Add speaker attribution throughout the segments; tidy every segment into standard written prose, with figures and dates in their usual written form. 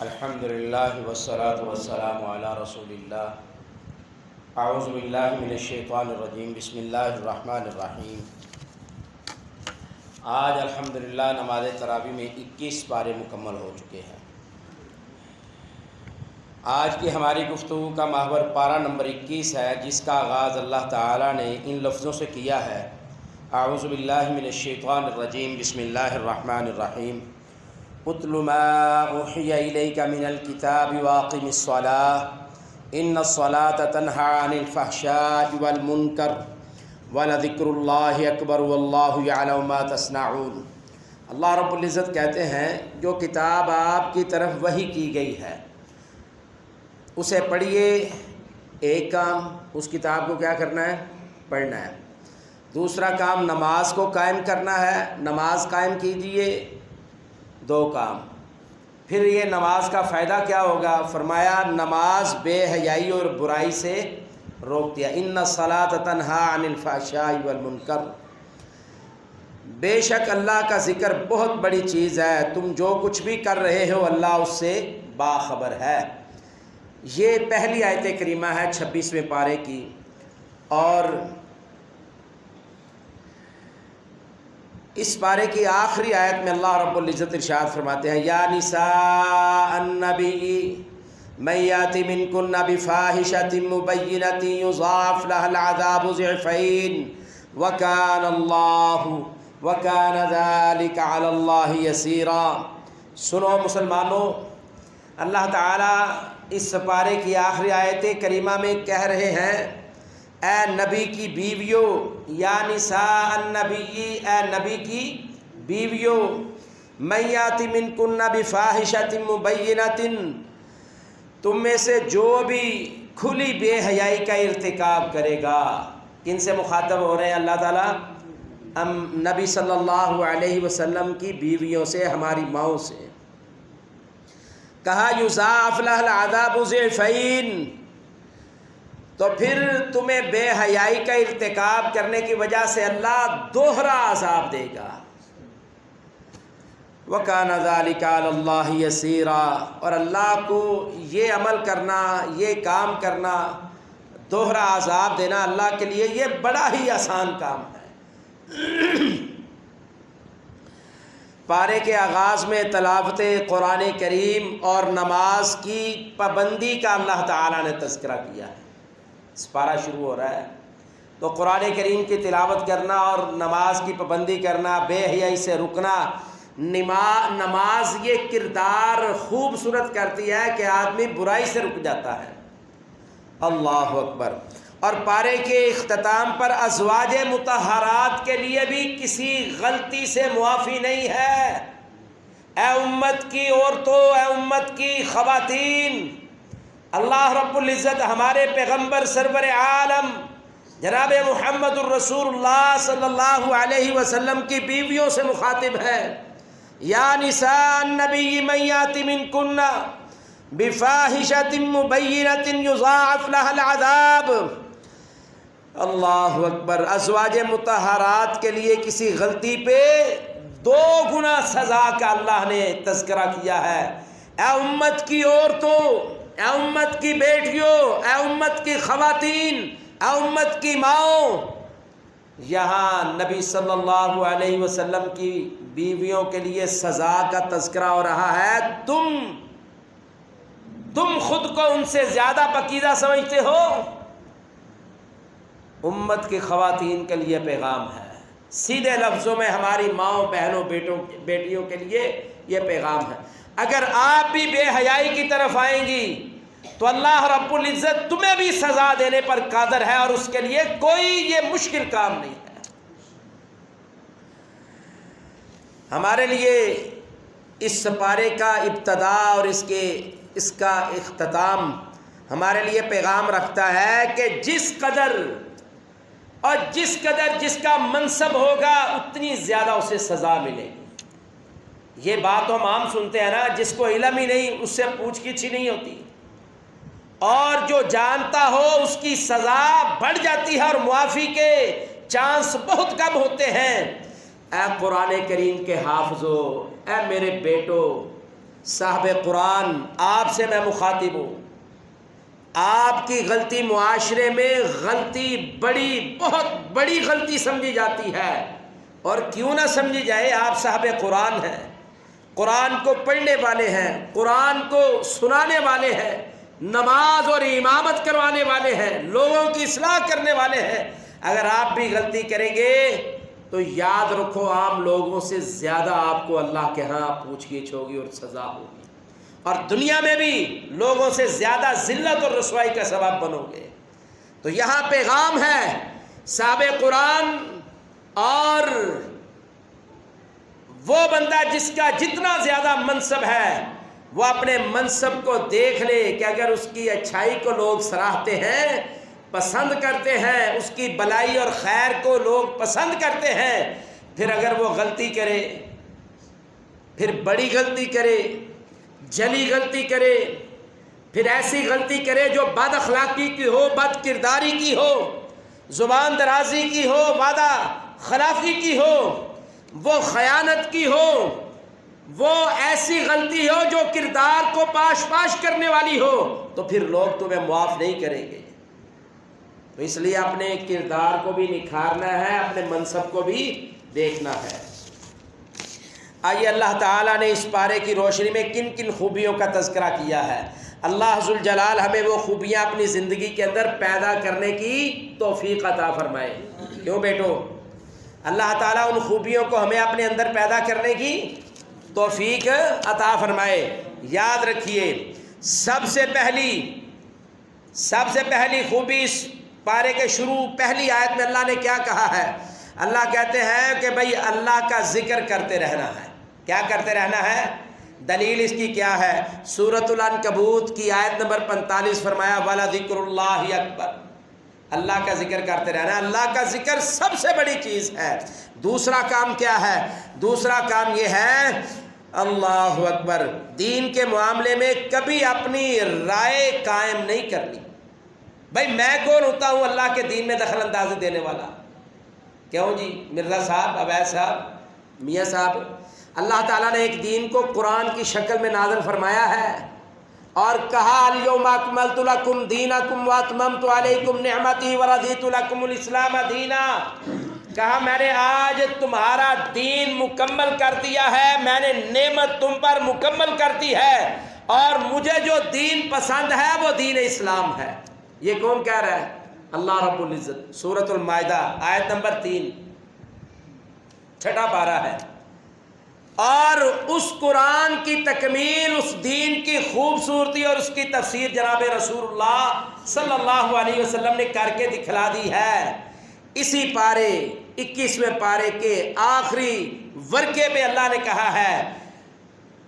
Speaker 1: الحمدللہ والصلاة والسلام علی رسول اللہ۔ اعوذ باللہ من الشیطان الرجیم، بسم اللہ الرحمن الرحیم۔ آج الحمدللہ نماز تراویح میں 21 پارے مکمل ہو چکے ہیں۔ آج کی ہماری گفتگو کا محور پارہ نمبر 21 ہے، جس کا آغاز اللہ تعالیٰ نے ان لفظوں سے کیا ہے: اعوذ باللہ من الشیطان الرجیم، بسم اللہ الرحمن الرحیم۔ اتل ما اوحی الیک من الکتاب واقم الصلاۃ ان الصلاۃ تنہی عن الفحشاء والمنکر ولذکر اللہ اکبر واللہ یعلم ما تصنعون۔ اللہ رب العزت کہتے ہیں جو کتاب آپ کی طرف وحی کی گئی ہے اسے پڑھیے۔ ایک کام اس کتاب کو کیا کرنا ہے؟ پڑھنا ہے۔ دوسرا کام نماز کو قائم کرنا ہے، نماز قائم کیجئے۔ دو کام۔ پھر یہ نماز کا فائدہ کیا ہوگا؟ فرمایا نماز بے حیائی اور برائی سے روکتی ہے۔ ان الصلاۃ تنہی عن الفحشاء والمنکر۔ بے شک اللہ کا ذکر بہت بڑی چیز ہے، تم جو کچھ بھی کر رہے ہو اللہ اس سے باخبر ہے۔ یہ پہلی آیت کریمہ ہے 26ویں پارے کی، اور اس پارے کی آخری آیت میں اللہ رب العزت ارشاد فرماتے ہیں: یا نساء النبی من یأت منکن بفاحشۃ مبینۃ یضاعف لها العذاب ضعفین وکان ذلک علی اللہ یسیرا۔ سنو مسلمانوں، اللہ تعالیٰ اس پارے کی آخری آیت کریمہ میں کہہ رہے ہیں: اے نبی کی بیویوں، یا نساء النبی، اے نبی کی بیویوں، من یأت منکن بفاحشۃ مبینۃ، تم میں سے جو بھی کھلی بے حیائی کا ارتکاب کرے گا۔ کن سے مخاطب ہو رہے ہیں اللہ تعالیٰ؟ نبی صلی اللہ علیہ وسلم کی بیویوں سے، ہماری ماؤں سے۔ کہا یضاعف لها العذاب ضعفین، تو پھر تمہیں بے حیائی کا ارتکاب کرنے کی وجہ سے اللہ دوہرا عذاب دے گا۔ وَكَانَ ذَلِكَ عَلَى اللَّهِ يَسِيرًا، اور اللہ کو یہ عمل کرنا، یہ کام کرنا، دوہرا عذاب دینا اللہ کے لیے یہ بڑا ہی آسان کام ہے۔ پارے کے آغاز میں تلاوت قرآن کریم اور نماز کی پابندی کا اللہ تعالیٰ نے تذکرہ کیا ہے۔ پارہ شروع ہو رہا ہے تو قرآن کریم کی تلاوت کرنا اور نماز کی پابندی کرنا، بے حیائی سے رکنا۔ نماز یہ کردار خوبصورت کرتی ہے کہ آدمی برائی سے رک جاتا ہے۔ اللہ اکبر۔ اور پارے کے اختتام پر ازواج مطہرات کے لیے بھی کسی غلطی سے معافی نہیں ہے۔ اے امت کی عورتوں، اے امت کی خواتین، اللہ رب العزت ہمارے پیغمبر سرور عالم جناب محمد الرسول اللہ صلی اللہ علیہ وسلم کی بیویوں سے مخاطب ہے: یا نساء النبی من یأت منکن بفاحشۃ مبینۃ یضاعف لها العذاب۔ اللہ اکبر۔ ازواج مطہرات کے لیے کسی غلطی پہ 2 گنا سزا کا اللہ نے تذکرہ کیا ہے۔ اے امت کی عورتوں، اے امت کی بیٹیوں، اے امت کی خواتین، اے امت کی ماؤں، یہاں نبی صلی اللہ علیہ وسلم کی بیویوں کے لیے سزا کا تذکرہ ہو رہا ہے۔ تم خود کو ان سے زیادہ پاکیزہ سمجھتے ہو؟ امت کی خواتین کے لیے پیغام ہے، سیدھے لفظوں میں ہماری ماؤں، بہنوں، بیٹیوں کے لیے یہ پیغام ہے۔ اگر آپ بھی بے حیائی کی طرف آئیں گی تو اللہ رب العزت تمہیں بھی سزا دینے پر قادر ہے، اور اس کے لیے کوئی یہ مشکل کام نہیں ہے۔ ہمارے لیے اس پارے کا ابتدا اور اس کا اختتام ہمارے لیے پیغام رکھتا ہے کہ جس قدر جس کا منصب ہوگا اتنی زیادہ اسے سزا ملے گی۔ یہ بات ہم عام سنتے ہیں نا، جس کو علم ہی نہیں اس سے پوچھ گچھ ہی نہیں ہوتی، اور جو جانتا ہو اس کی سزا بڑھ جاتی ہے اور معافی کے چانس بہت کم ہوتے ہیں۔ اے قرآن کریم کے حافظو، اے میرے بیٹو، صاحب قرآن آپ سے میں مخاطب ہوں، آپ کی غلطی معاشرے میں غلطی بہت بڑی غلطی سمجھی جاتی ہے، اور کیوں نہ سمجھی جائے، آپ صاحب قرآن ہیں، قرآن کو پڑھنے والے ہیں، قرآن کو سنانے والے ہیں، نماز اور امامت کروانے والے ہیں، لوگوں کی اصلاح کرنے والے ہیں۔ اگر آپ بھی غلطی کریں گے تو یاد رکھو عام لوگوں سے زیادہ آپ کو اللہ کے ہاں پوچھ گچھ ہوگی اور سزا ہوگی، اور دنیا میں بھی لوگوں سے زیادہ ذلت اور رسوائی کا سبب بنو گے۔ تو یہاں پیغام ہے صاحب قرآن اور وہ بندہ جس کا جتنا زیادہ منصب ہے وہ اپنے منصب کو دیکھ لے کہ اگر اس کی اچھائی کو لوگ سراہتے ہیں، پسند کرتے ہیں، اس کی بلائی اور خیر کو لوگ پسند کرتے ہیں، پھر اگر وہ غلطی کرے، پھر بڑی غلطی کرے، جلی غلطی کرے، پھر ایسی غلطی کرے جو بد اخلاقی کی ہو، بد کرداری کی ہو، زبان درازی کی ہو، وعدہ خلافی کی ہو، وہ خیانت کی ہو، وہ ایسی غلطی ہو جو کردار کو پاش کرنے والی ہو، تو پھر لوگ تمہیں معاف نہیں کریں گے۔ تو اس لیے اپنے کردار کو بھی نکھارنا ہے، اپنے منصب کو بھی دیکھنا ہے۔ آئیے اللہ تعالیٰ نے اس پارے کی روشنی میں کن کن خوبیوں کا تذکرہ کیا ہے۔ اللہ ذوالجلال ہمیں وہ خوبیاں اپنی زندگی کے اندر پیدا کرنے کی توفیق عطا فرمائے۔ کیوں بیٹو؟ اللہ تعالیٰ ان خوبیوں کو ہمیں اپنے اندر پیدا کرنے کی توفیق عطا فرمائے۔ یاد رکھیے، سب سے پہلی خوبی اس پارے کے شروع پہلی آیت میں اللہ نے کیا کہا ہے؟ اللہ کہتے ہیں کہ بھئی اللہ کا ذکر کرتے رہنا ہے۔ کیا کرتے رہنا ہے؟ دلیل اس کی کیا ہے؟ سورۃ العنکبوت کی آیت نمبر 45 فرمایا وَلَذِكْرُ اللَّهِ أَكْبَرُ، اللہ کا ذکر کرتے رہنا ہے۔ اللہ کا ذکر سب سے بڑی چیز ہے۔ دوسرا کام کیا ہے؟ دوسرا کام یہ ہے اللہ اکبر، دین کے معاملے میں کبھی اپنی رائے قائم نہیں کرنی۔ بھائی میں کون ہوتا ہوں اللہ کے دین میں دخل اندازی دینے والا؟ کیوں جی مرزا صاحب، عبید صاحب، میاں صاحب، اللہ تعالیٰ نے ایک دین کو قرآن کی شکل میں نازل فرمایا ہے اور کہا الیوم اکملت لکم دینکم واتممت علیکم نعمتی ورضیت لکم الاسلام دینا۔ کہا میں نے آج تمہارا دین مکمل کر دیا ہے، میں نے نعمت تم پر مکمل کر دی ہے، اور مجھے جو دین پسند ہے وہ دین اسلام ہے۔ یہ کون کہہ رہا ہے؟ اللہ رب العزت۔ سورۃ المائدہ آیت نمبر 3، چھٹا پارہ ہے۔ اور اس قرآن کی تکمیل، اس دین کی خوبصورتی اور اس کی تفسیر جناب رسول اللہ صلی اللہ علیہ وسلم نے کر کے دکھلا دی ہے۔ اسی پارے 21ویں پارے کے آخری ورقے پہ اللہ نے کہا ہے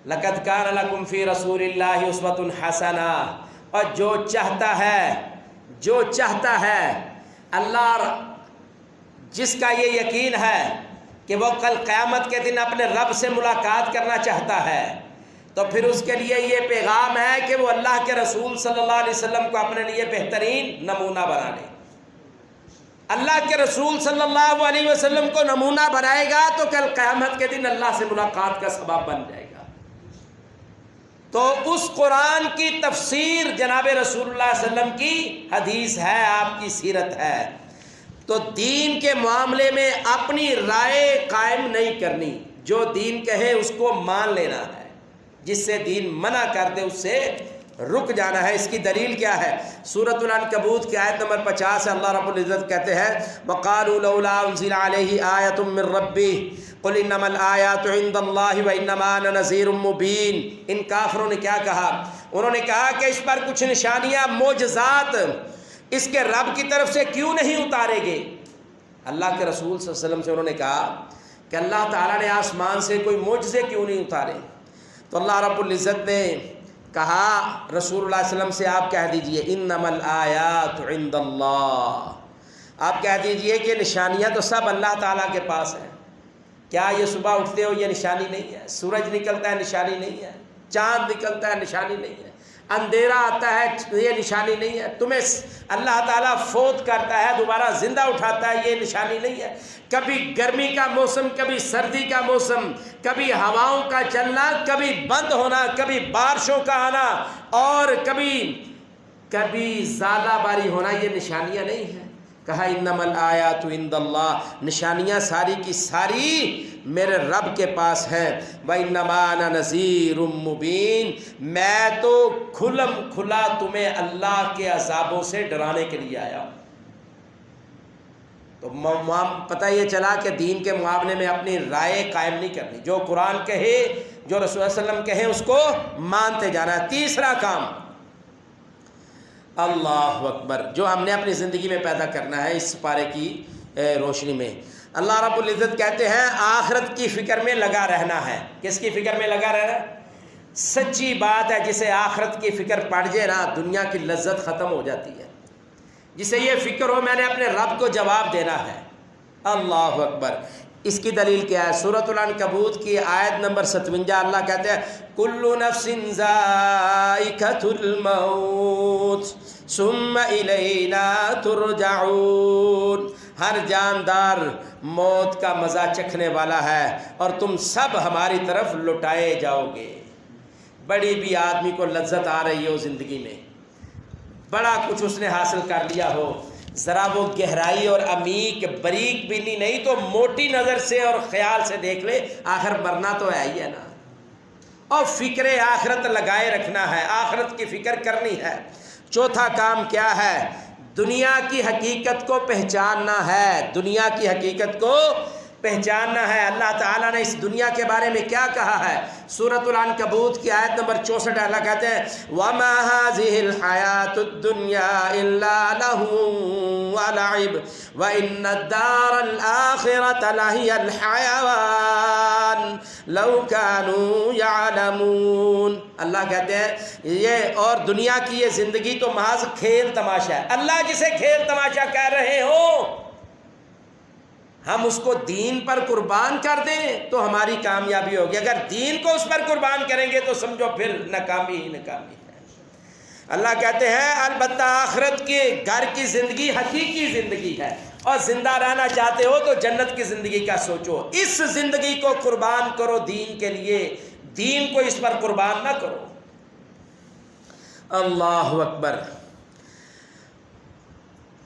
Speaker 1: لَقَدْ كَانَ لَكُمْ فِي رَسُولِ اللَّهِ أُسْوَةٌ حَسَنَةٌ، اور جو چاہتا ہے اللہ، جس کا یہ یقین ہے کہ وہ کل قیامت کے دن اپنے رب سے ملاقات کرنا چاہتا ہے، تو پھر اس کے لیے یہ پیغام ہے کہ وہ اللہ کے رسول صلی اللہ علیہ وسلم کو اپنے لیے بہترین نمونہ بنا لے۔ اللہ کے رسول صلی اللہ علیہ وسلم کو نمونہ بنائے گا تو کل قیامت کے دن اللہ سے ملاقات کا سبب بن جائے گا۔ تو اس قرآن کی تفسیر جناب رسول اللہ صلی اللہ علیہ وسلم کی حدیث ہے، آپ کی سیرت ہے۔ تو دین کے معاملے میں اپنی رائے قائم نہیں کرنی، جو دین کہے اس کو مان لینا ہے، جس سے دین منع کر دے اس سے رک جانا ہے۔ اس کی دلیل کیا ہے؟ سورۃ العنکبوت کی آیت نمبر 50 ہے، اللہ رب العزت کہتے ہیں وَقَالُوا لَوْلَا أُنزِلَ عَلَيْهِ آيَةٌ مِّن رَّبِّهِ قُلْ إِنَّمَا الْآيَاتُ عِندَ اللَّهِ وَإِنَّمَا أَنَا نَذِيرٌ مُّبِينٌ۔ ان کافروں نے کیا کہا؟ انہوں نے کہا کہ اس پر کچھ نشانیاں، معجزات اس کے رب کی طرف سے کیوں نہیں اتارے گے؟ اللہ کے رسول صلی اللہ علیہ وسلم سے انہوں نے کہا کہ اللہ تعالیٰ نے آسمان سے کوئی معجزے کیوں نہیں اتارے؟ تو اللہ رب العزت نے کہا رسول اللہ صلی اللہ علیہ وسلم سے آپ کہہ دیجئے انما الآیات عند اللہ، آپ کہہ دیجئے کہ نشانیاں تو سب اللہ تعالیٰ کے پاس ہیں۔ کیا یہ صبح اٹھتے ہو یہ نشانی نہیں ہے؟ سورج نکلتا ہے نشانی نہیں ہے؟ چاند نکلتا ہے نشانی نہیں ہے؟ اندھیرا آتا ہے یہ نشانی نہیں ہے، تمہیں اللہ تعالیٰ فوت کرتا ہے دوبارہ زندہ اٹھاتا ہے یہ نشانی نہیں ہے، کبھی گرمی کا موسم، کبھی سردی کا موسم، کبھی ہواؤں کا چلنا، کبھی بند ہونا، کبھی بارشوں کا آنا، اور کبھی زیادہ باری ہونا، یہ نشانیاں نہیں ہیں۔ کہا انما الآیات عند اللہ، نشانیاں ساری کی ساری میرے رب کے پاس ہیں۔ وَإِنَّمَا أَنَا نَذِيرٌ مُّبِينٌ، میں تو کھلم کھلا تمہیں اللہ کے عذابوں سے ڈرانے کے لیے آیا ہوں۔ تو پتہ یہ چلا کہ دین کے معاملے میں اپنی رائے قائم نہیں کرنی، جو قرآن کہے، جو رسول اللہ علیہ وسلم کہے اس کو مانتے جانا ہے۔ تیسرا کام، اللہ اکبر، جو ہم نے اپنی زندگی میں پیدا کرنا ہے اس پارے کی روشنی میں، اللہ رب العزت کہتے ہیں آخرت کی فکر میں لگا رہنا ہے۔ کس کی فکر میں لگا رہنا ہے؟ سچی بات ہے، جسے آخرت کی فکر پڑ جائے نا دنیا کی لذت ختم ہو جاتی ہے۔ جسے یہ فکر ہو میں نے اپنے رب کو جواب دینا ہے، اللہ اکبر۔ اس کی دلیل کیا ہے؟ سورۃ العنکبوت کی آیت نمبر 57 اللہ کہتے ہیں کل نفس ذائقۃ الموت ثم الینا ترجعون، ہر جاندار موت کا مزہ چکھنے والا ہے اور تم سب ہماری طرف لوٹائے جاؤ گے۔ بڑی بھی آدمی کو لذت آ رہی ہو زندگی میں، بڑا کچھ اس نے حاصل کر لیا ہو، ذرا وہ گہرائی اور عمیق بریک بینی نہیں تو موٹی نظر سے اور خیال سے دیکھ لے، آخر مرنا تو ہے ہی ہے نا، اور فکر آخرت لگائے رکھنا ہے، آخرت کی فکر کرنی ہے۔ چوتھا کام کیا ہے؟ دنیا کی حقیقت کو پہچاننا ہے، دنیا کی حقیقت کو پہچاننا ہے۔ اللہ تعالیٰ نے اس دنیا کے بارے میں کیا کہا ہے؟ سورۃ العنکبوت کی آیت نمبر 64 اللہ کہتے ہیں وَمَا هَذِهِ الْحَيَاةُ الدُّنْيَا إِلَّا لَهْوٌ وَلَعِبٌ وَإِنَّ الدَّارَ الْآخِرَةَ لَهِيَ الْحَيَوَانُ لَوْ كَانُوا يَعْلَمُونَ۔ اللہ کہتے ہیں یہ اور دنیا کی یہ زندگی تو محض کھیل تماشا ہے۔ اللہ جسے کھیل تماشا کہہ رہے ہوں، ہم اس کو دین پر قربان کر دیں تو ہماری کامیابی ہوگی، اگر دین کو اس پر قربان کریں گے تو سمجھو پھر ناکامی ہی ناکامی ہے۔ اللہ کہتے ہیں البتہ آخرت کے گھر کی زندگی حقیقی زندگی ہے، اور زندہ رہنا چاہتے ہو تو جنت کی زندگی کا سوچو، اس زندگی کو قربان کرو دین کے لیے، دین کو اس پر قربان نہ کرو۔ اللہ اکبر۔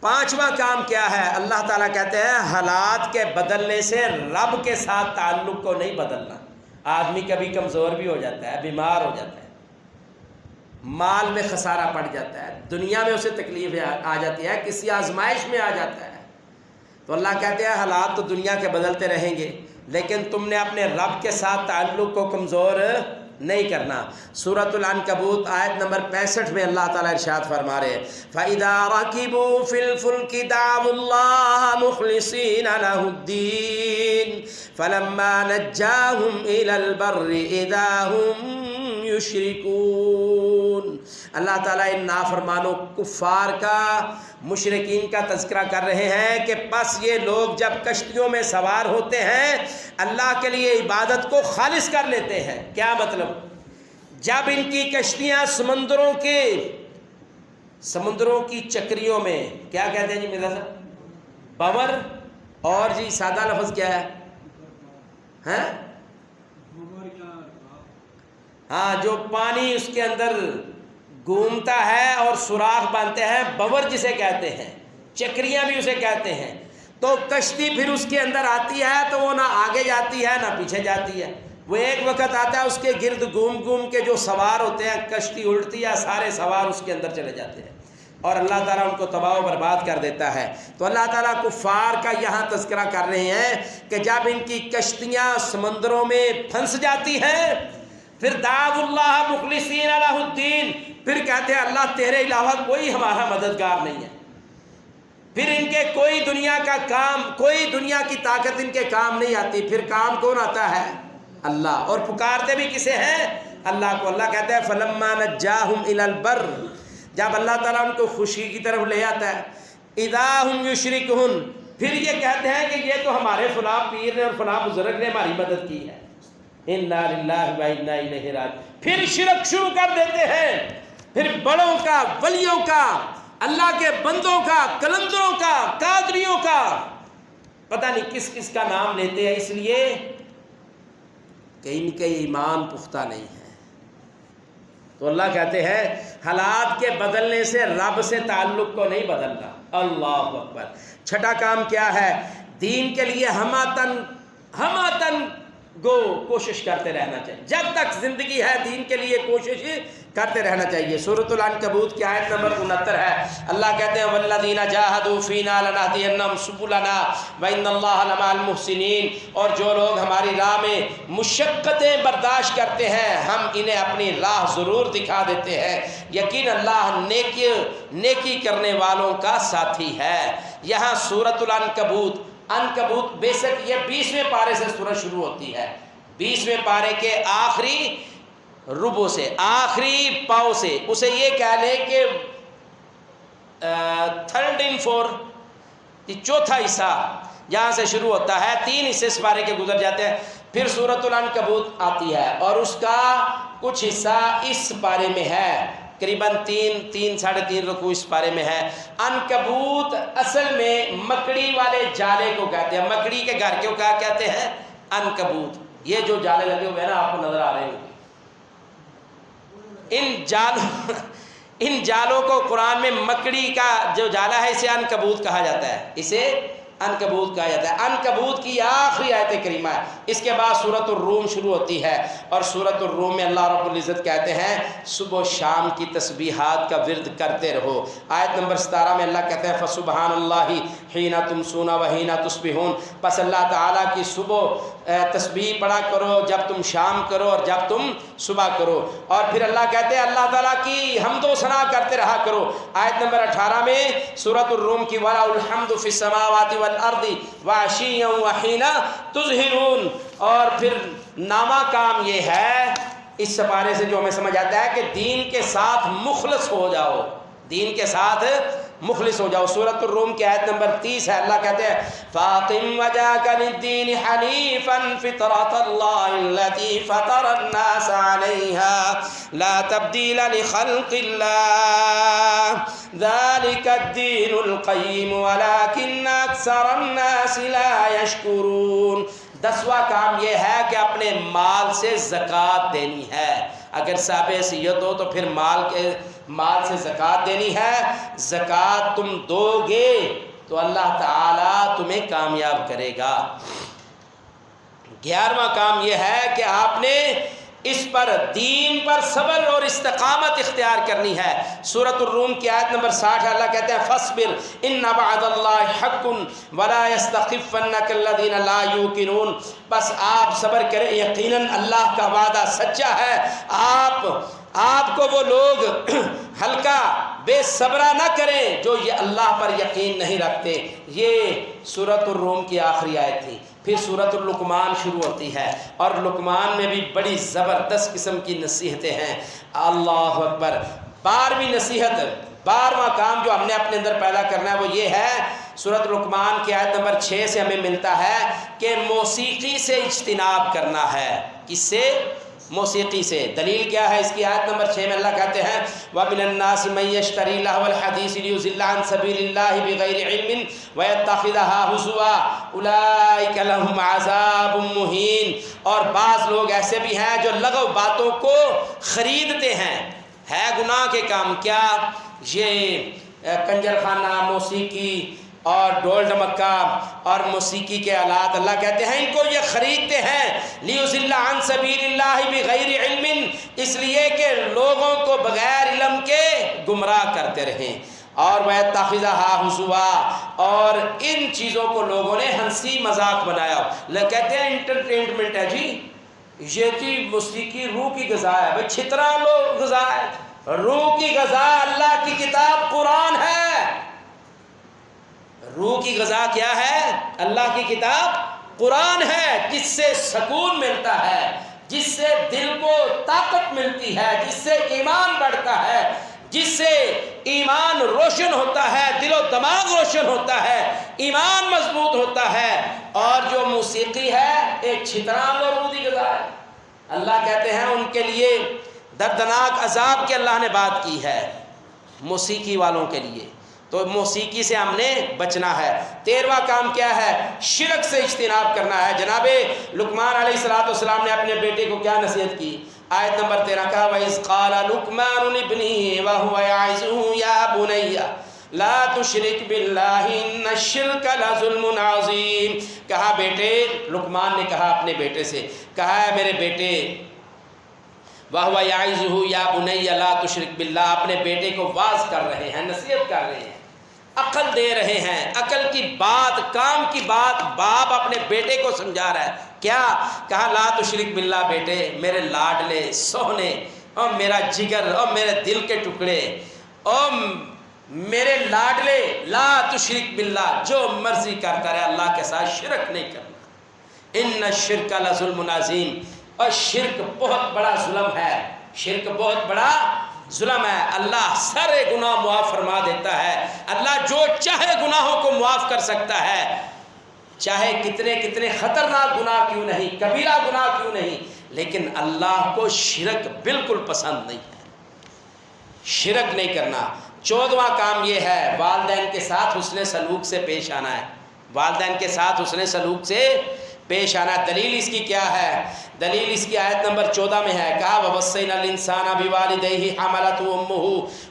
Speaker 1: پانچواں کام کیا ہے؟ اللہ تعالیٰ کہتے ہیں حالات کے بدلنے سے رب کے ساتھ تعلق کو نہیں بدلنا۔ آدمی کبھی کمزور بھی ہو جاتا ہے، بیمار ہو جاتا ہے، مال میں خسارہ پڑ جاتا ہے، دنیا میں اسے تکلیف آ جاتی ہے، کسی آزمائش میں آ جاتا ہے، تو اللہ کہتے ہیں حالات تو دنیا کے بدلتے رہیں گے، لیکن تم نے اپنے رب کے ساتھ تعلق کو کمزور نہیں کرنا۔ سورۃ العنکبوت آیت نمبر 65 میں اللہ تعالیٰ ارشاد فرما رہے ہیں فَإِذَا رَكِبُوا فِي الْفُلْكِ دَعَوُا اللَّهَ مُخْلِصِينَ لَهُ الدِّينَ فَلَمَّا نَجَّاهُمْ إِلَى الْبَرِّ إِذَا هُمْ يُشْرِكُونَ۔ اللہ تعالیٰ ان نافرمانوں کفار کا، مشرکین کا تذکرہ کر رہے ہیں کہ پس یہ لوگ جب کشتیوں میں سوار ہوتے ہیں اللہ کے لیے عبادت کو خالص کر لیتے ہیں۔ کیا مطلب؟ جب ان کی کشتیاں سمندروں کی چکریوں میں، کیا کہتے ہیں جی مرزا صاحب؟ بور، اور جی سادہ لفظ کیا ہے؟ ہاں، جو پانی اس کے اندر گھومتا ہے اور سوراخ بنتے ہیں، بور جسے کہتے ہیں، چکریاں بھی اسے کہتے ہیں۔ تو کشتی پھر اس کے اندر آتی ہے تو وہ نہ آگے جاتی ہے نہ پیچھے جاتی ہے، وہ ایک وقت آتا ہے اس کے گرد گھوم گھوم کے جو سوار ہوتے ہیں، کشتی الٹتی ہے، سارے سوار اس کے اندر چلے جاتے ہیں اور اللہ تعالیٰ ان کو تباہ و برباد کر دیتا ہے۔ تو اللہ تعالیٰ کفار کا یہاں تذکرہ کر رہے ہیں کہ جب ان کی کشتیاں سمندروں میں پھنس جاتی ہیں پھر دعوا اللہ مخلصین لہ الدین، پھر کہتے ہیں اللہ تیرے علاوہ کوئی ہمارا مددگار نہیں ہے، پھر ان کے کوئی دنیا کا کام، کوئی دنیا کی طاقت ان کے کام نہیں آتی، پھر کام کون آتا ہے؟ اللہ، اور پکارتے بھی کسے ہیں؟ اللہ کو۔ اللہ کہتا ہے فَلَمَّا نَجَّاهُمْ إِلَى الْبَرِّ، جب اللہ تعالیٰ ان کو خوشی کی طرف لے آتا ہے، اِذَا هُمْ يُشْرِكُونَ، پھر یہ کہتے ہیں کہ یہ تو ہمارے فلاں پیر نے اور فلاں بزرگ نے ہماری مدد کی ہے، اِنَّا لِلَّهِ وَإِنَّا إِلَيْهِ رَاجِعُونَ، پھر شرک شروع کر دیتے ہیں۔ پھر بڑوں کا، ولیوں کا، اللہ کے بندوں کا، کلندروں کا، قادریوں کا، پتہ نہیں کس کس کا نام لیتے ہیں، اس لیے کہ ان کے ایمان پختہ نہیں ہے۔ تو اللہ کہتے ہیں حالات کے بدلنے سے رب سے تعلق کو نہیں بدلنا۔ اللہ اکبر۔ چھٹا کام کیا ہے؟ دین کے لیے ہماتن گو کوشش کرتے رہنا چاہیے، جب تک زندگی ہے دین کے لیے کوشش کرتے رہنا چاہیے۔ سورۃ العنکبوت کی آیت نمبر 69 ہے، اللہ کہتے ہیں والذین جاہدوا فینا لنہدینہم سبلنا وان اللہ لمع المحسنین، اور جو لوگ ہماری راہ میں مشقتیں برداشت کرتے ہیں ہم انہیں اپنی راہ ضرور دکھا دیتے ہیں، یقین اللہ نیکی کرنے والوں کا ساتھی ہے۔ یہاں سورۃ العنکبوت، عنکبوت بیسک یہ 20ویں پارے سے سورت شروع ہوتی ہے، 20ویں پارے کے آخری ربع سے، آخری پاؤ سے، اسے یہ کہہ لیں کہ 3rd in 4 چوتھا حصہ یہاں سے شروع ہوتا ہے، 3 حصے اس پارے کے گزر جاتے ہیں، پھر سورۃ العنکبوت آتی ہے اور اس کا کچھ حصہ اس پارے میں ہے، قریباً 3-3.5 رکوع اس پارے میں ہے۔ عنکبوت اصل میں مکڑی والے جالے کو کہتے ہیں، مکڑی کے گھر کو کیا کہتے ہیں؟ عنکبوت۔ یہ جو جالے لگے ہوئے ہیں نا آپ کو نظر آ رہے ہیں، ان جالوں کو قرآن میں مکڑی کا جو جالا ہے اسے عنکبوت کہا جاتا ہے، اسے عنکبوت کہا جاتا ہے۔ عنکبوت کی آخری آیت کریمہ ہے، اس کے بعد سورۃ الروم شروع ہوتی ہے، اور سورۃ الروم میں اللہ رب العزت کہتے ہیں صبح و شام کی تسبیحات کا ورد کرتے رہو۔ آیت نمبر 17 میں اللہ کہتے ہیں فسبحان اللہ حین تمسون وحین تصبحون، پس اللہ تعالیٰ کی صبح تسبیح پڑھا کرو جب تم شام کرو اور جب تم صبح کرو، اور پھر اللہ کہتے ہیں اللہ تعالیٰ کی حمد و ثنا کرتے رہا کرو۔ آیت نمبر 18 میں سورۃ الروم کی وَلَهُ الْحَمْدُ فِي السَّمَاوَاتِ وَالْأَرْضِ وَعَشِيًّا وَحِينَ تُظْهِرُونَ، اور پھر نامہ کام یہ ہے اس سپارے سے جو ہمیں سمجھ آتا ہے کہ دین کے ساتھ مخلص ہو جاؤ، دین کے ساتھ مخلص ہو جاؤ۔ سورۃ الروم کی آیت نمبر 30 ہے، اللہ کہتے ہیں فَاقِمْ وَجْهَكَ لِلدِّينِ حَنِيفًا فِطْرَتَ اللَّهِ الَّتِي فَطَرَ النَّاسَ عَلَيْهَا لَا تَبْدِيلَ لِخَلْقِ اللَّهِ ذَلِكَ الدِّينُ الْقَيِّمُ وَلَكِنَّ أَكْثَرَ النَّاسِ لَا يَشْكُرُونَ۔ 10واں کام یہ ہے کہ اپنے مال سے زکوٰۃ دینی ہے، اگر صاحب حیثیت ہو تو پھر مال سے زکوٰۃ دینی ہے۔ زکوٰۃ تم دو گے تو اللہ تعالیٰ تمہیں کامیاب کرے گا۔ 11واں کام یہ ہے کہ آپ نے اس پر دین پر صبر اور استقامت اختیار کرنی ہے۔ سورۃ الروم کی آیت نمبر 60 اللہ کہتے ہیں فاصبر ان وعد اللہ حق ولا یستخفنک الذین لا یوقنون، بس آپ صبر کریں، یقیناً اللہ کا وعدہ سچا ہے، آپ کو وہ لوگ ہلکا بے صبرا نہ کریں جو یہ اللہ پر یقین نہیں رکھتے۔ یہ سورۃ الروم کی آخری آیت تھی۔ پھر سورۃ اللقمان شروع ہوتی ہے، اور لقمان میں بھی بڑی زبردست قسم کی نصیحتیں ہیں۔ اللہ اکبر۔ 12ویں نصیحت، 12واں کام جو ہم نے اپنے اندر پیدا کرنا ہے وہ یہ ہے، سورۃ لقمان کی آیت نمبر 6 سے ہمیں ملتا ہے کہ موسیقی سے اجتناب کرنا ہے۔ کس سے؟ موسیقی سے۔ دلیل کیا ہے اس کی؟ آیت نمبر 6 میں اللہ کہتے ہیں وَمِنَ النَّاسِ مَن يَشْتَرِي لَهْوَ الْحَدِيثِ لِيُضِلَّ عَن سَبِيلِ اللَّهِ بِغَيْرِ عِلْمٍ وَيَتَّخِذَهَا هُزُوًا أُولَٰئِكَ لَهُمْ عَذَابٌ مُّهِينٌ، اور بعض لوگ ایسے بھی ہیں جو لغو باتوں کو خریدتے ہیں، ہے گناہ کے کام کیا؟ یہ کنجر خانہ، موسیقی اور ڈول ڈمکا اور موسیقی کے آلات، اللہ کہتے ہیں ان کو یہ خریدتے ہیں لیُضِلَّ عَن سَبِيلِ اللَّهِ بِغَيْرِ عِلْمٍ، اس لیے کہ لوگوں کو بغیر علم کے گمراہ کرتے رہیں، اور وَيَتَّخِذَهَا هُزُوًا، اور ان چیزوں کو لوگوں نے ہنسی مذاق بنایا۔ کہتے ہیں انٹرٹینمنٹ ہے جی، یہ جی موسیقی روح کی غذا ہے، بھائی چھترا لو غذا ہے، روح کی غذا اللہ کی کتاب قرآن ہے۔ روح کی غذا کیا ہے؟ اللہ کی کتاب قرآن ہے، جس سے سکون ملتا ہے، جس سے دل کو طاقت ملتی ہے، جس سے ایمان بڑھتا ہے، جس سے ایمان روشن ہوتا ہے، دل و دماغ روشن ہوتا ہے، ایمان مضبوط ہوتا ہے۔ اور جو موسیقی ہے ایک چھتران اور روح کی غذا ہے۔ اللہ کہتے ہیں ان کے لیے دردناک عذاب کی اللہ نے بات کی ہے موسیقی والوں کے لیے، تو موسیقی سے ہم نے بچنا ہے۔ 13واں کام کیا ہے؟ شرک سے اجتناب کرنا ہے۔ جناب لقمان علیہ السلام نے اپنے بیٹے کو کیا نصیحت کی؟ آیت نمبر 13 کہا وَإِذْ قَالَ لُقْمَانُ لِابْنِهِ وَهُوَ يَعِظُهُ يَا بُنَيَّ لَا تُشْرِكْ بِاللَّهِ إِنَّ الشِّرْكَ لَظُلْمٌ عَظِيمٌ۔ کہا بیٹے، لقمان نے کہا اپنے بیٹے سے، کہا ہے میرے بیٹے، وَهُوَ يَعِظُهُ يَا بُنَيَّ لَا تُشْرِكْ بِاللَّهِ، اپنے بیٹے کو واعظ کر رہے ہیں، نصیحت کر رہے ہیں، عقل دے رہے ہیں، عقل کی بات، کام کی بات باپ اپنے بیٹے کو سمجھا رہا ہے۔ کیا کہا؟ لا تشرک باللہ، بیٹے میرے لاڈلے سونے اور میرا جگر اور میرے دل کے ٹکڑے اور میرے لاڈلے، لا تشرک باللہ، جو مرضی کرتا رہے اللہ کے ساتھ شرک نہیں کرنا۔ ان الشرک لظلم عظیم، اور شرک بہت بڑا ظلم ہے، شرک بہت بڑا ظلم ہے۔ اللہ سارے گناہ معاف فرما دیتا ہے، اللہ جو چاہے گناہوں کو معاف کر سکتا ہے، چاہے کتنے کتنے خطرناک گناہ کیوں نہیں، کبیرہ گناہ کیوں نہیں، لیکن اللہ کو شرک بالکل پسند نہیں ہے، شرک نہیں کرنا۔ 14واں کام یہ ہے والدین کے ساتھ حسن سلوک سے پیش آنا ہے، والدین کے ساتھ حسن سلوک سے پیش آنا۔ دلیل اس کی کیا ہے؟ دلیل اس کی آیت نمبر 14 میں ہے، کہا وَوَصَّيْنَا الْإِنسَانَ بِوَالِدَيْهِ حَمَلَتْهُ أُمُّهُ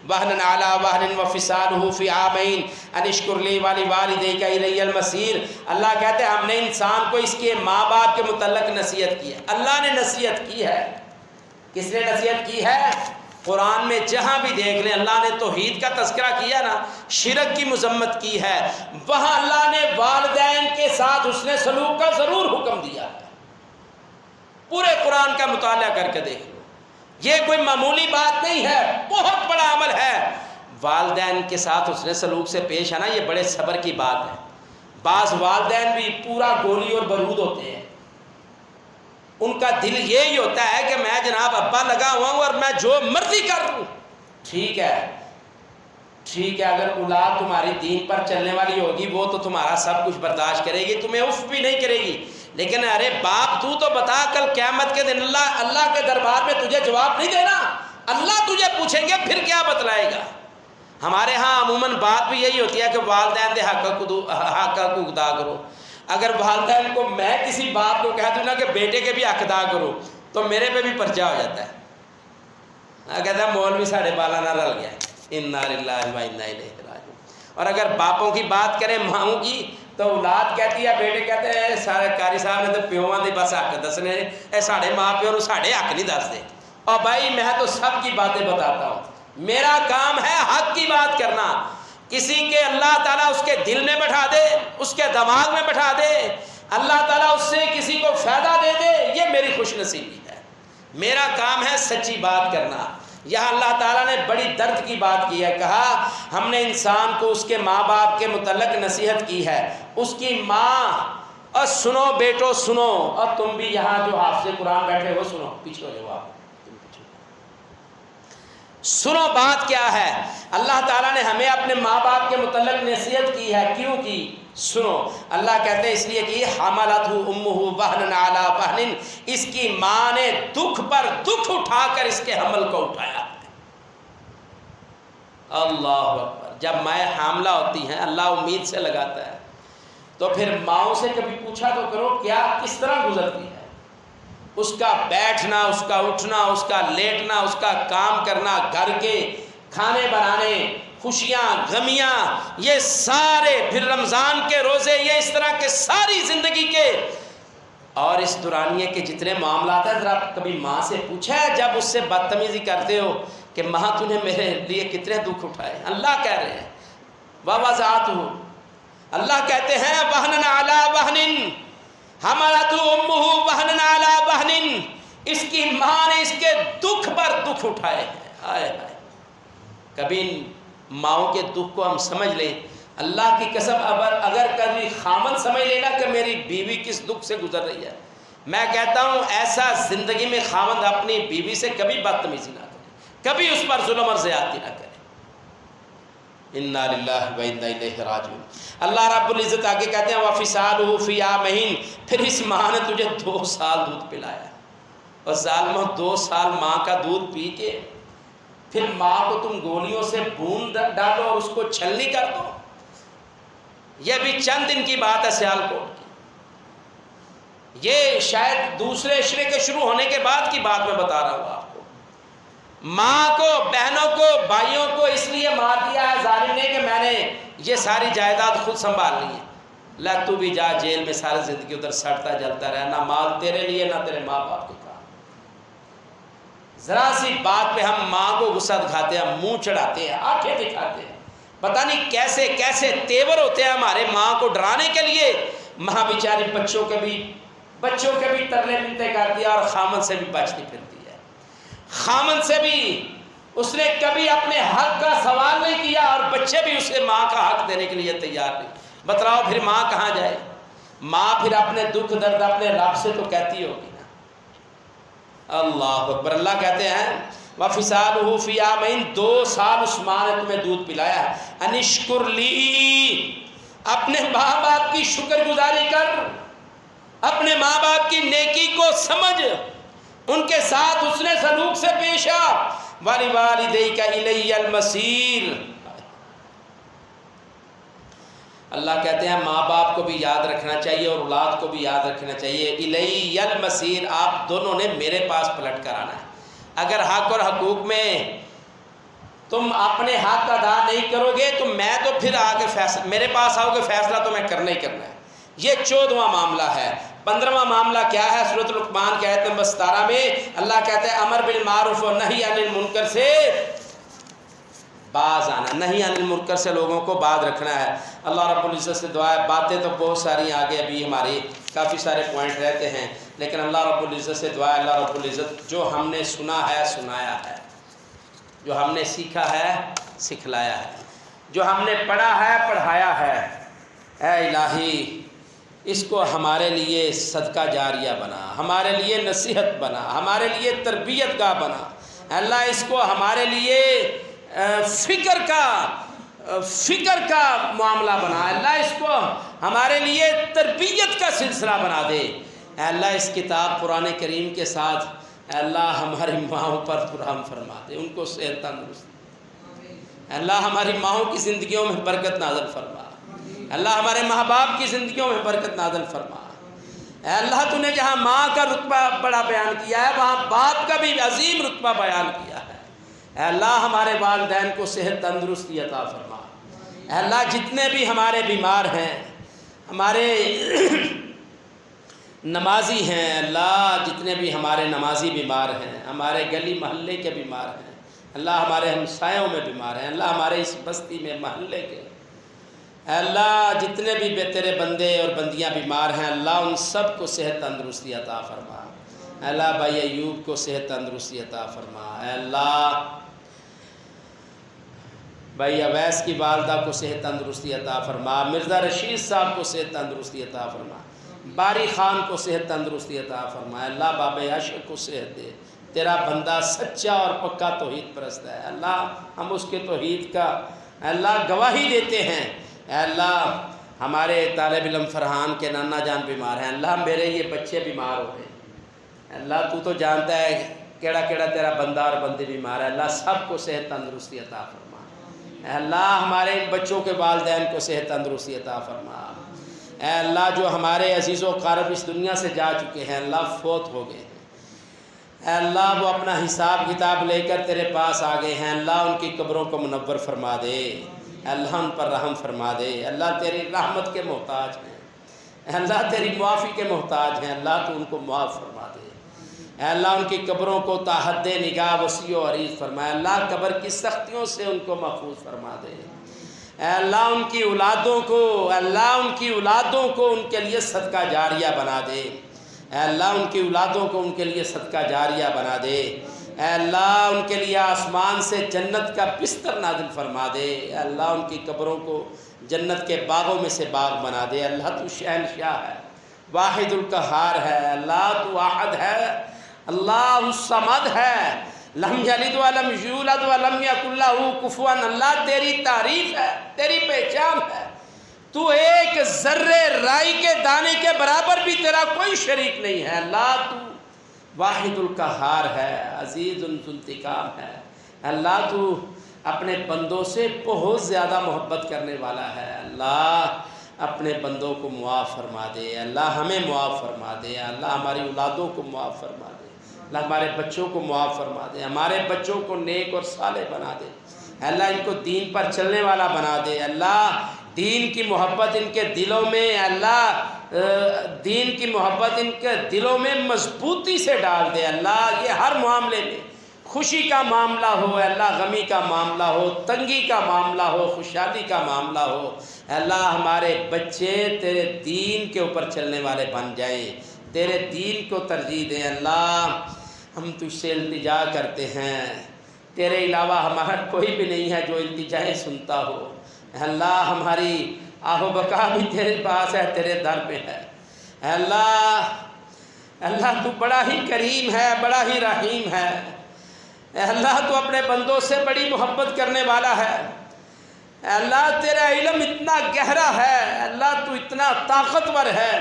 Speaker 1: وَهْنًا عَلَى وَهْنٍ وَفِصَالُهُ فِي عَامَيْنِ أَنِ اشْكُرْ لِي وَلِوَالِدَيْكَ إِلَيَّ الْمَصِيرُ۔ اللہ کہتے ہیں ہم نے انسان کو اس کے ماں باپ کے متعلق نصیحت کی ہے، اللہ نے نصیحت کی ہے۔ کس نے نصیحت کی ہے؟ قرآن میں جہاں بھی دیکھ لیں اللہ نے توحید کا تذکرہ کیا نا، شرک کی مذمت کی ہے، وہاں اللہ نے والدین کے ساتھ حسن سلوک کا ضرور حکم دیا ہے۔ پورے قرآن کا مطالعہ کر کے دیکھ لو، یہ کوئی معمولی بات نہیں ہے، بہت بڑا عمل ہے۔ والدین کے ساتھ حسن سلوک سے پیش آنا یہ بڑے صبر کی بات ہے۔ بعض والدین بھی پورا گولی اور بارود ہوتے ہیں، ان کا دل یہی ہوتا ہے کہ میں جناب ابا لگا ہوا ہوں اور میں جو مرضی کر لوں۔ ٹھیک ہے، ٹھیک ہے، اگر اولاد تمہاری دین پر چلنے والی ہوگی وہ تو تمہارا سب کچھ برداشت کرے گی، تمہیں اف بھی نہیں کرے گی، لیکن ارے باپ تو بتا کل قیامت کے دن اللہ کے دربار میں تجھے جواب نہیں دینا، اللہ تجھے پوچھیں گے پھر کیا بتلائے گا۔ ہمارے ہاں عموماً بات بھی یہی ہوتی ہے کہ والدین دے حق کو ادا کرو۔ اگر والدین کو میں کسی بات کو کہہ دوں نا کہ بیٹے کے بھی حق ادا کرو تو میرے پہ بھی پرچہ ہو جاتا ہے، کہتا ہے مولوی ساڑھے بالا نہ رل گیا، انا للہ و انا الیہ راجعون۔ اور اگر باپوں کی بات کریں ماؤں کی تو اولاد کہتی ہے، بیٹے کہتے ہیں سارے قاری صاحب نے تو پیواں دے بس حق دسنے، اے ساڑھے ماں پیو نوں ساڑھے حق نہیں دستے۔ اور بھائی میں تو سب کی باتیں بتاتا ہوں، میرا کام ہے حق کی بات کرنا۔ کسی کے اللہ تعالیٰ اس کے دل میں بٹھا دے، اس کے دماغ میں بٹھا دے، اللہ تعالیٰ اس سے کسی کو فائدہ دے دے، یہ میری خوش نصیبی ہے۔ میرا کام ہے سچی بات کرنا۔ یہاں اللہ تعالیٰ نے بڑی درد کی بات کی ہے، کہا ہم نے انسان کو اس کے ماں باپ کے متعلق نصیحت کی ہے، اس کی ماں، اور سنو بیٹو سنو، اور تم بھی یہاں جو حافظ قرآن بیٹھے ہو سنو، پیچھے ہو جاؤ آپ، سنو بات کیا ہے۔ اللہ تعالیٰ نے ہمیں اپنے ماں باپ کے متعلق نصیحت کی ہے، کیوں کی؟ سنو، اللہ کہتے ہیں اس لیے کہ حملتہ امہ وہنا علی وہن، اس کی ماں نے دکھ پر دکھ اٹھا کر اس کے حمل کو اٹھایا۔ اللہ اکبر، جب مائیں حاملہ ہوتی ہیں اللہ امید سے لگاتا ہے، تو پھر ماؤں سے کبھی پوچھا تو کرو کیا کس طرح گزرتی ہے، اس کا بیٹھنا، اس کا اٹھنا، اس کا لیٹنا، اس کا کام کرنا، گھر کے کھانے بنانے، خوشیاں غمیاں، یہ سارے، پھر رمضان کے روزے، یہ اس طرح کے ساری زندگی کے اور اس دورانیے کے جتنے معاملات ہیں، ذرا کبھی ماں سے پوچھا ہے جب اس سے بدتمیزی کرتے ہو کہ ماں تو نے میرے لیے کتنے دکھ اٹھائے؟ اللہ کہہ رہے ہیں وَوَضَعَتْهُ، اللہ کہتے ہیں وَهْنًا عَلَى وَهْنٍ حَمَلَتْهُ أُمُّهُ وَهْنًا عَلَى وَهْنٍ، اس کی ماں نے اس کے دکھ پر دکھ اٹھائے ہیں۔ ہائے ہائے، کبھی ماؤں کے دکھ کو ہم سمجھ لیں، اللہ کی قسم اگر کبھی خامن سمجھ لینا کہ میری بیوی کس دکھ سے گزر رہی ہے، میں کہتا ہوں ایسا زندگی میں خامن اپنی بیوی سے کبھی بدتمیزی نہ کرے، کبھی اس پر ظلم اور زیادتی نہ کرے۔ انا للہ و انا الیہ راجعون۔ اللہ رب العزت آگے کہتے ہیں وَفِصَالُهُ فِي عَامَيْنِ، پھر اس ماں نے تجھے 2 سال دودھ پلایا، اور ظالموں 2 سال ماں کا دودھ پی کے پھر ماں کو تم گولیوں سے بوند ڈالو اور اس کو چھلنی کر دو. یہ بھی چند دن کی بات ہے سیالکوٹ کی. یہ شاید دوسرے عشرے کے شروع ہونے کے بعد کی بات میں بتا رہا ہوں آپ کو. ماں کو، بہنوں کو، بھائیوں کو اس لیے مار دیا ہے ظالم نے کہ میں نے یہ ساری جائیداد خود سنبھال لی ہے. لا تو بھی جا جیل میں ساری زندگی ادھر سڑتا جلتا رہا، نہ مال تیرے لیے نہ تیرے ماں باپ کے کام. ذرا سی بات پہ ہم ماں کو غصہ دکھاتے ہیں، منہ چڑھاتے ہیں، آنکھیں دکھاتے ہیں، پتہ نہیں کیسے کیسے تیور ہوتے ہیں ہمارے ماں کو ڈرانے کے لیے. ماں بیچاری بچوں کے بھی ترلے ملتے کرتی ہے اور خامن سے بھی بچتی پھرتی ہے. خامن سے بھی اس نے کبھی اپنے حق کا سوال نہیں کیا اور بچے بھی اسے ماں کا حق دینے کے لیے تیار نہیں. بتلاؤ پھر ماں کہاں جائے؟ ماں پھر اپنے دکھ درد اپنے رب سے تو کہتی ہوگی نا. اللہ اکبر. اللہ کہتے ہیں وَفِصَالُهُ فِي عَامَيْنِ 2 سال اس ماں نے تمہیں دودھ پلایا ہے. انشکر لی، اپنے ماں باپ کی شکر گزاری کر، اپنے ماں باپ کی نیکی کو سمجھ، ان کے ساتھ حسن سلوک سے پیش آ. وَلِوَالِدَيْكَ إِلَيَّ الْمَصِيرُ. اللہ کہتے ہیں ماں باپ کو بھی یاد رکھنا چاہیے اور اولاد کو بھی یاد رکھنا چاہیے. الیہ المصیر، آپ دونوں نے میرے پاس پلٹ کر آنا ہے. اگر حق اور حقوق میں تم اپنے حق ادا نہیں کرو گے تو میں تو پھر آگے فیصلہ، میرے پاس آؤ گے فیصلہ تو میں کرنا ہی کرنا ہے. یہ 14واں معاملہ ہے. 15واں معاملہ کیا ہے؟ سورۃ لقمان کی آیت نمبر 17 میں اللہ کہتے ہیں امر بالمعروف و نہی عن المنکر سے باز آنا. نہیں عن المنکر سے لوگوں کو باز رکھنا ہے. اللہ رب العزت سے دعا ہے، باتیں تو بہت ساری آگے ابھی ہماری کافی سارے پوائنٹ رہتے ہیں، لیکن اللہ رب العزت سے دعا ہے اللہ رب العزت جو ہم نے سنا ہے سنایا ہے، جو ہم نے سیکھا ہے سکھلایا ہے، جو ہم نے پڑھا ہے پڑھایا ہے، اے الہی اس کو ہمارے لیے صدقہ جاریہ بنا، ہمارے لیے نصیحت بنا، ہمارے لیے تربیت گاہ بنا. اللہ اس کو ہمارے لیے فکر کا معاملہ بنا. اللہ اس کو ہمارے لیے تربیت کا سلسلہ بنا دے. اے اللہ اس کتاب قرآن کریم کے ساتھ اے اللہ ہماری ماؤں پر رحم فرما دے، ان کو صحت تندرست. اے اللہ ہماری ماؤں کی زندگیوں میں برکت نازل فرما. اللہ ہمارے ماں باپ کی زندگیوں میں برکت نازل فرما. اے اللہ تو نے جہاں ماں کا رتبہ بڑا بیان کیا ہے وہاں باپ کا بھی عظیم رتبہ بیان کیا ہے. اے اللہ ہمارے والدین کو صحت تندرستی عطا فرما. اے اللہ جتنے بھی ہمارے بیمار ہیں، ہمارے نمازی ہیں، اللہ جتنے بھی ہمارے نمازی بیمار ہیں، ہمارے گلی محلے کے بیمار ہیں، اللہ ہمارے ہمسایوں میں بیمار ہیں، اللہ ہمارے اس بستی میں محلے کے، اے اللہ جتنے بھی بے تیرے بندے اور بندیاں بیمار ہیں اللہ ان سب کو صحت تندرستی عطا فرما. اے اللہ بھائی ایوب کو صحت تندرستی عطا فرما. اے اللہ بھائی اویس کی والدہ کو صحت تندرستی عطا فرما. مرزا رشید صاحب کو صحت تندرستی عطا فرما. باری خان کو صحت تندرستی عطا فرما. اللہ باب عاشق کو صحت دے. تیرا بندہ سچا اور پکا توحید پرست ہے. اللہ ہم اس کے توحید کا اللہ گواہی دیتے ہیں. اے اللہ ہمارے طالب علم فرحان کے نانا جان بیمار ہیں، اللہ میرے یہ بچے بیمار ہو گئے. اللہ تو جانتا ہے کیڑا کیڑا تیرا بندہ اور بندی بیمار ہے. اللہ سب کو صحت تندرستی عطا فرما. اے اللہ ہمارے ان بچوں کے والدین کو صحت تندرستی عطا فرما. اے اللہ جو ہمارے عزیز و اقارب اس دنیا سے جا چکے ہیں اللہ فوت ہو گئے ہیں، اے اللہ وہ اپنا حساب کتاب لے کر تیرے پاس آ گئے ہیں، اللہ ان کی قبروں کو منور فرما دے. اللہ ان پر رحم فرما دے. اللہ تیری رحمت کے محتاج ہیں، اللہ تیری معافی کے محتاج ہیں، اللہ تو ان کو معاف فرما دے. اے اللہ ان کی قبروں کو تا حد نگاہ وسیع و عریض فرما. اللہ قبر کی سختیوں سے ان کو محفوظ فرما دے. اے اللہ ان کی اولادوں کو، اللہ ان کی اولادوں کو ان کے لیے صدقہ جاریہ بنا دے. اے اللہ ان کی اولادوں کو ان کے لیے صدقہ جاریہ بنا دے. اے اللہ ان کے لیے آسمان سے جنت کا بستر نازل فرما دے. اے اللہ ان کی قبروں کو جنت کے باغوں میں سے باغ بنا دے. اللہ تو شہنشاہ ہے، واحد القہار ہے، اللہ تو احد ہے، اللہ الصمد ہے، لم یلد ولم یولد ولم یکن لہ کفوا. اللہ تیری تعریف ہے، تیری پہچان ہے. تو ایک ذرے رائی کے دانے کے برابر بھی تیرا کوئی شریک نہیں ہے. اللہ تو واحد القہار ہے، عزیز الانتقام ہے۔ اللہ تو اپنے بندوں سے بہت زیادہ محبت کرنے والا ہے۔ اللہ اپنے بندوں کو معاف فرما دے، اللہ ہمیں معاف فرما دے، اللہ ہماری اولادوں کو معاف فرما دے، اللہ ہمارے بچوں کو معاف فرما دے، ہمارے بچوں کو نیک اور صالح بنا دے، اللہ ان کو دین پر چلنے والا بنا دے، اللہ دین کی محبت ان کے دلوں میں، اللہ دین کی محبت ان کے دلوں میں مضبوطی سے ڈال دے۔ اللہ یہ ہر معاملے میں، خوشی کا معاملہ ہو اللہ، غمی کا معاملہ ہو، تنگی کا معاملہ ہو، خوشحالی کا معاملہ ہو، اللہ ہمارے بچے تیرے دین کے اوپر چلنے والے بن جائیں، تیرے دین کو ترجیح دیں۔ اللہ ہم تجھ سے التجا کرتے ہیں، تیرے علاوہ ہمارا کوئی بھی نہیں ہے جو التجائیں سنتا ہو۔ اللہ ہماری آہ و بقا بھی تیرے پاس ہے، تیرے در پہ ہے۔ اللہ تو بڑا ہی کریم ہے، بڑا ہی رحیم ہے۔ اللہ تو اپنے بندوں سے بڑی محبت کرنے والا ہے۔ اللہ تیرا علم اتنا گہرا ہے، اللہ تو اتنا طاقتور ہے،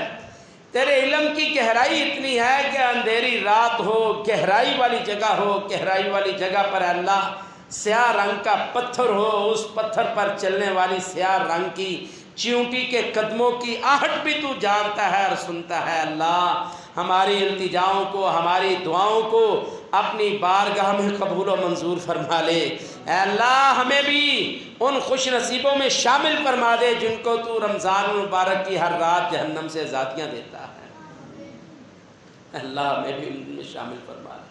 Speaker 1: تیرے علم کی گہرائی اتنی ہے کہ اندھیری رات ہو، گہرائی والی جگہ ہو، گہرائی والی جگہ پر اللہ سیاہ رنگ کا پتھر ہو، اس پتھر پر چلنے والی سیاہ رنگ کی چیونٹی کے قدموں کی آہٹ بھی تو جانتا ہے اور سنتا ہے۔ اللہ ہماری التجاؤں کو، ہماری دعاؤں کو اپنی بارگاہ میں قبول و منظور فرما لے۔ اے اللہ ہمیں بھی ان خوش نصیبوں میں شامل فرما دے جن کو تو رمضان المبارک کی ہر رات جہنم سے آزادیاں دیتا ہے۔ اللہ ہمیں بھی ان میں شامل فرما دے۔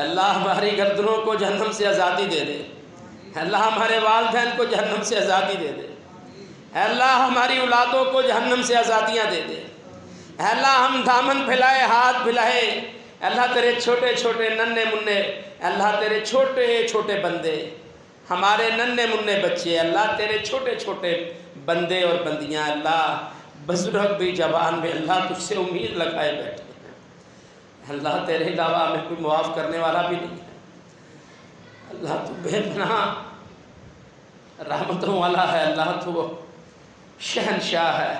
Speaker 1: اللہ ہماری گردنوں کو جہنم سے آزادی دے دے۔ اللہ ہمارے والدین کو جہنم سے آزادی دے دے۔ اے اللہ ہماری اولادوں کو جہنم سے آزادیاں دے دے۔ اے اللہ ہم دامن پھیلائے، ہاتھ پھیلائے، اللہ تیرے چھوٹے چھوٹے ننھے منھے، اللہ تیرے چھوٹے چھوٹے بندے، ہمارے ننھے منھے بچے، اللہ تیرے چھوٹے چھوٹے بندے اور بندیاں، اللہ بزرگ بھی جوان بھی، اللہ تجھ سے امید لگائے بیٹھے ہیں۔ اللہ تیرے علاوہ ہمیں کوئی معاف کرنے والا بھی نہیں ہے۔ اللہ تو بے پناہ رحمتوں والا ہے، اللہ تو شہنشاہ ہے۔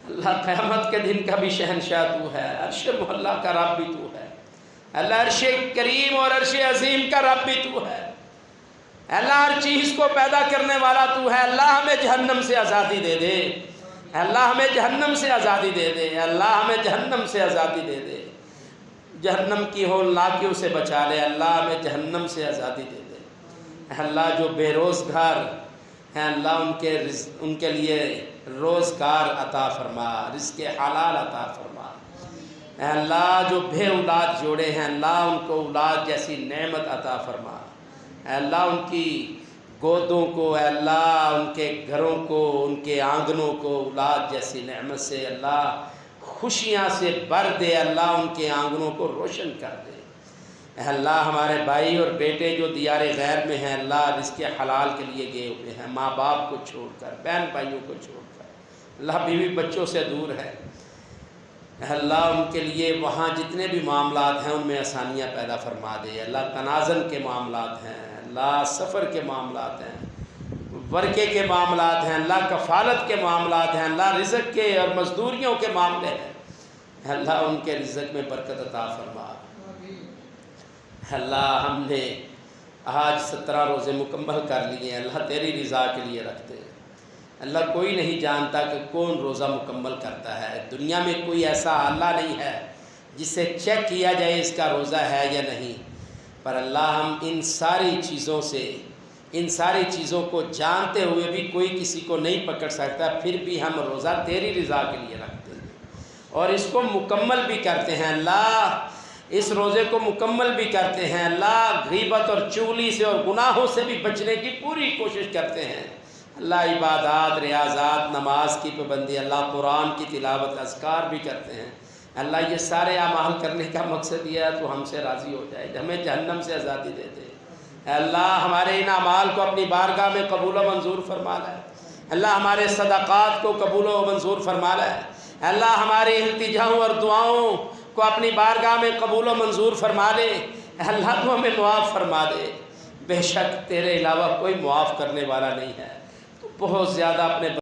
Speaker 1: اللہ قیامت کے دن کا بھی شہنشاہ تو ہے، عرش معلی کا رب بھی تو ہے، اللہ عرش کریم اور عرش عظیم کا رب بھی تو ہے، اللہ ہر چیز کو پیدا کرنے والا تو ہے۔ اللہ ہمیں جہنم سے آزادی دے دے، اللہ ہمیں جہنم سے آزادی دے دے، اللہ ہمیں جہنم سے آزادی دے دے، جہنم کی ہولناکیوں سے بچا لے، اللہ ہمیں جہنم سے آزادی دے دے۔ اللہ جو بے روزگار ہیں اللہ ان کے لیے روزگار عطا فرما، رزق حلال عطا فرما۔ اے اللہ جو بے اولاد جوڑے ہیں اللہ ان کو اولاد جیسی نعمت عطا فرما۔ اے اللہ ان کی گودوں کو، اے اللہ ان کے گھروں کو، ان کے آنگنوں کو اولاد جیسی نعمت سے اللہ خوشیاں سے بھر دے، اللہ ان کے آنگنوں کو روشن کر دے۔ اے اللہ ہمارے بھائی اور بیٹے جو دیار غیر میں ہیں اللہ رزق حلال کے لیے گئے ہوئے ہیں، ماں باپ کو چھوڑ کر، بہن بھائیوں کو چھوڑ کر، اللہ بیوی بچوں سے دور ہے، اے اللہ ان کے لیے وہاں جتنے بھی معاملات ہیں ان میں آسانیاں پیدا فرما دے۔ اللہ تنازل کے معاملات ہیں، اللہ سفر کے معاملات ہیں، ورکے کے معاملات ہیں، اللہ کفالت کے معاملات ہیں، اللہ رزق کے اور مزدوریوں کے معاملے ہیں، اے اللہ ان کے رزق میں برکت عطا فرما۔ اللہ ہم نے آج 17 روزے مکمل کر لیے ہیں، اللہ تیری رضا کے لیے رکھتے ہیں۔ اللہ کوئی نہیں جانتا کہ کون روزہ مکمل کرتا ہے، دنیا میں کوئی ایسا اللہ نہیں ہے جس سے چیک کیا جائے اس کا روزہ ہے یا نہیں، پر اللہ ہم ان ساری چیزوں کو جانتے ہوئے بھی کوئی کسی کو نہیں پکڑ سکتا، پھر بھی ہم روزہ تیری رضا کے لیے رکھتے ہیں اور اس کو مکمل بھی کرتے ہیں۔ اللہ اس روزے کو مکمل بھی کرتے ہیں، اللہ غیبت اور چغلی سے اور گناہوں سے بھی بچنے کی پوری کوشش کرتے ہیں، اللہ عبادات، ریاضات، نماز کی پابندی، اللہ قرآن کی تلاوت، اذکار بھی کرتے ہیں۔ اللہ یہ سارے اعمال کرنے کا مقصد یہ ہے تو ہم سے راضی ہو جائے، ہمیں جہنم سے آزادی دے دے۔ اللہ ہمارے ان اعمال کو اپنی بارگاہ میں قبول و منظور فرما لے، اللہ ہمارے صدقات کو قبول و منظور فرما لے، اللہ ہماری التجاؤں اور دعاؤں کو اپنی بارگاہ میں قبول و منظور فرما لے، اللہ تو ہمیں معاف فرما دے۔ بے شک تیرے علاوہ کوئی معاف کرنے والا نہیں ہے، تو بہت زیادہ اپنے